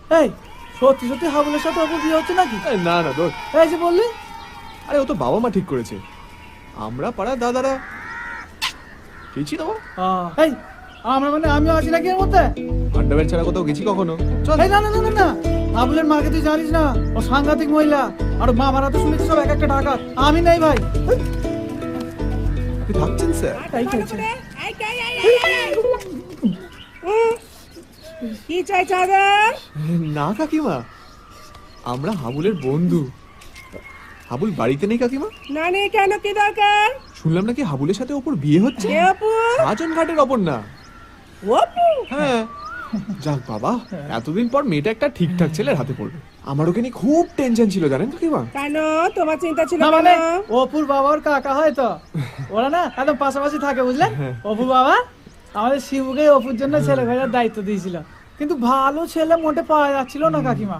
এই সত্যি সত্যি হাবুলের সাথে অপুর বিয়ে হচ্ছে নাকি? না না দোষ, এই যে বললি। আরে ও তো বাবা মা ঠিক করেছে, আমরা পাড়ার দাদারা গেছি তো। এই আমরা মানে আমিও আছি নাকি এর মধ্যে? আন্ডারওয়্যার ছাড়া কোথাও গেছি কখনো? চল। এই না না না না না, হাবুলের মাকে তুই জানিস না, ও সাংঘাতিক মহিলা। আর মা মারা তো শুনেছি সব এক একটা ডাকাত। আমি নাই ভাই। আপনি থাকছেন স্যার? তাই খেয়েছে। কি চাই চাঁদা? না কাকিমা, আমরা হাবুলের বন্ধু। হাবুল বাড়িতে নেই কাকিমা? না নেই কেন, কি দরকার? শুনলাম নাকি হাবুলের সাথে ওপর বিয়ে হচ্ছে। কে অপু? রাজন ঘাটের অপর না? অপু? হ্যাঁ। যাক বাবা, এতদিন পর মেয়েটা একটা ঠিকঠাক ছেলের হাতে পড়বে। আমার ওকে নিয়ে খুব টেনশন ছিল জানেন কাকিমা। কেন তোমার চিন্তা ছিল? না কেন? মানে অপুর বাবার কাকা হয় তো, ওরা না একদম পাশাপাশি থাকে বুঝলেন। অপুর বাবা আমাদের শিবুকে অপুর জন্য ছেলে খোঁজার দায়িত্ব দিয়েছিল, কিন্তু ভালো ছেলে মোটে পাওয়া যাচ্ছিল না কাকিমা।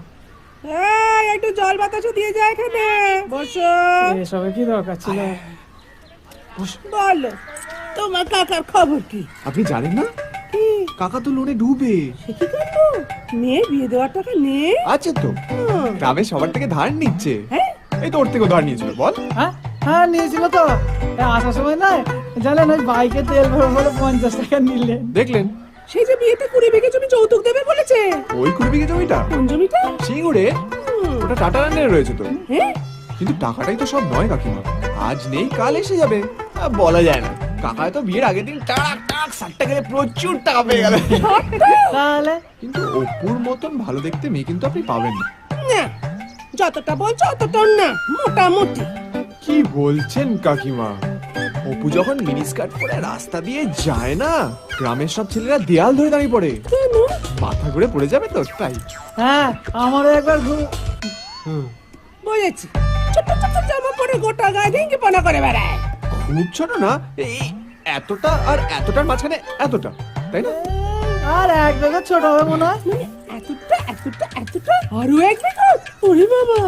এই, একটু জল বাতাসও দিয়ে যায় এখানে। বসো। এসবে কি দরকার ছিল? বলো তোমার কাকার খবর কি? আপনি জানেন না, কি? কাকা তো লোনে ডুবে। সে কি করবো? মেয়ে বিয়ে দেওয়ার টাকা নেই? আছে তো, গ্রামে সবার থেকে ধার নিচ্ছে। হ্যাঁ? এই তো ওর থেকে ধার নিয়েছিল। বল। হ্যাঁ হ্যাঁ নিয়েছিল তো। আসার সময় না জানেন ওই বাইকে তেল ভরে ভরে 50 টাকা নিলেন। দেখলেন? সেই যে বিয়েতে 20 বিঘে জমি যৌতুক দেবে বলেছে। ওই 20 বিঘে জমিটা কোন জমিটা? সিঙ্গুরে, ওটা টাটা রান্নায় রয়েছে তো। হ্যাঁ? কিন্তু টাকাটাই তো সব নয় কাকিমা, আজ নেই কাল এসে যাবে। বলা যায় না, কাকা তো বিয়ের আগের দিন টাক টাক 60 টাকা প্রচুর টাকা পেয়ে গেল। তাহলে কিন্তু অপুর মতন ভালো দেখতে মেয়ে কিন্তু আপনি পাবেন না। না, যতটা বলছো অতটা না, মোটামুটি। কি বলছেন কাকিমা? অপু যখন মিনি স্কার্ট পরে রাস্তা দিয়ে যায় না, গ্রামের সব ছেলেরা দেয়াল ধরে দাঁড়িয়ে পড়ে। কেন? মাথা ঘুরে পড়ে যাবে তো তাই। হ্যাঁ আমারও একবার বুঝেছি, ছোট ছোট জামা পরে গোটা গায়ে ভেঙে করে বেড়ায়। খুব ছোট না, এই এতটা আর এতটার মাঝখানে এতটা, তাই না? আর এক বেলা ছোট হবে মনে হয়। মানে এতটা এতটা এতটা আরো এক বিঘা? ওরে বাবা!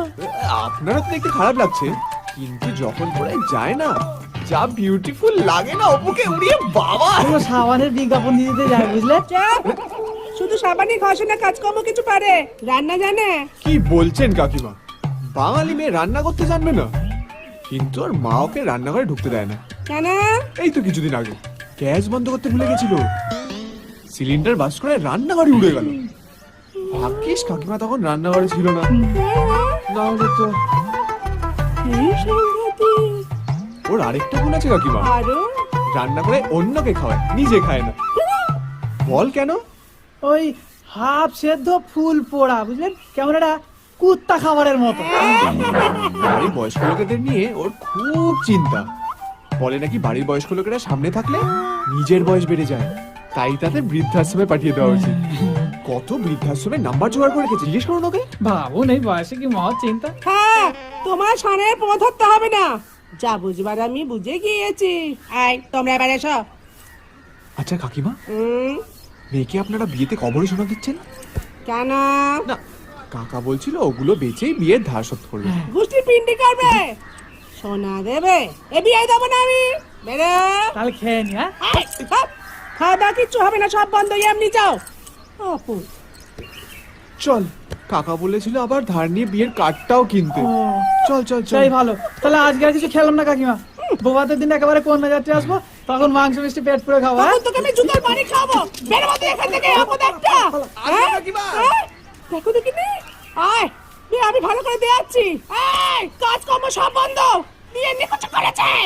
আপনারা তো দেখতে খারাপ লাগছে, কিন্তু যখন পরে যায় না, যা বিউটিফুল লাগে না অপুকে উড়িয়ে বাবা। পুরো সাবানের বিজ্ঞাপন দিয়ে দিতে যায় বুঝলে। চাপ! শুধু সাবানই ঘষে না, কাজকর্ম কিছু পারে, রান্না জানে। কি বলছেন কাকিমা? বাঙালি মেয়ে রান্না করতে জানবে না? কিন্তু ওর মা ওকে রান্নাঘরে ঢুকতে দেয় না। কেন? এই তো কিছুদিন আগে গ্যাস বন্ধ করতে ভুলে গেছিল, সিলিন্ডার বাস করে রান্নাঘরে উড়ে গেল। ভাগ্যিস কাকিমা তখন রান্নাঘরে ছিল না, না হলে তো। এই সাংঘাতিক। ওর আরেকটা গুণ আছে কাকিমা, আরো? রান্না করে অন্যকে খাওয়ায়, নিজে খায় না। বল কেন? ওই হাফ সেদ্ধ ফুল পোড়া বুঝলেন, কেমন একটা কুত্তা খাবারের মতো। বাড়ির বয়স্ক লোকেদের নিয়ে ওর খুব চিন্তা। বলে নাকি বাড়ির বয়স্ক লোকেরা সামনে থাকলে নিজের বয়স বেড়ে যায়, তাই তাদের বৃদ্ধাশ্রমে পাঠিয়ে দেওয়া উচিত। কত বৃদ্ধাশ্রমের নাম্বার জোগাড় করে রেখেছে, জিজ্ঞেস করুন ওকে। ভাবুন এই বয়সে কি মহৎ চিন্তা। হ্যাঁ, তোমার সানের পথ ধরতে হবে না, যা বুঝবার আমি বুঝে গিয়েছি। আয় তোমরা এবার এসো। আচ্ছা কাকিমা, হুম, মেয়েকে আপনারা বিয়েতে কবরে সোনা দিচ্ছেন কেন? না? কাকা বলছিল ওগুলো বেচেই বিয়ের ধার শোধ করবে। গোষ্ঠী পিন্ডি করবে, সোনা দেবে। এ বিয়ে দেবো না আমি, বেরো। তাহলে খেয়ে নি। হ্যাঁ আয়, সব। খাওয়া দাওয়া কিচ্ছু হবে না, সব বন্ধ, এমনি যাও। অপু, চল, কাকা বলেছিল আবার ধার নিয়ে বিয়ের কার্ডটাও কিনতে। ও, চল চল চল। সেই ভালো। তাহলে আজকে আর কিছু খেলাম না কাকিমা, বৌভাতের দিন একেবারে কন্যা যাত্রী আসবো, তখন মাংস মিষ্টি পেট পুরো খাবো। হ্যাঁ? তখন তোকে আমি জুতার বাড়ি খাবো, বেরোবো তুই এখান থেকে, আপদ একটা। হ্যাঁ? হ্যাঁ? দেখো দেখি নি, আয়, আমি ভালো করে দেখাচ্ছি। আয়, কাজকর্ম সব বন্ধ, দিয়ে নিকুচি করেছে।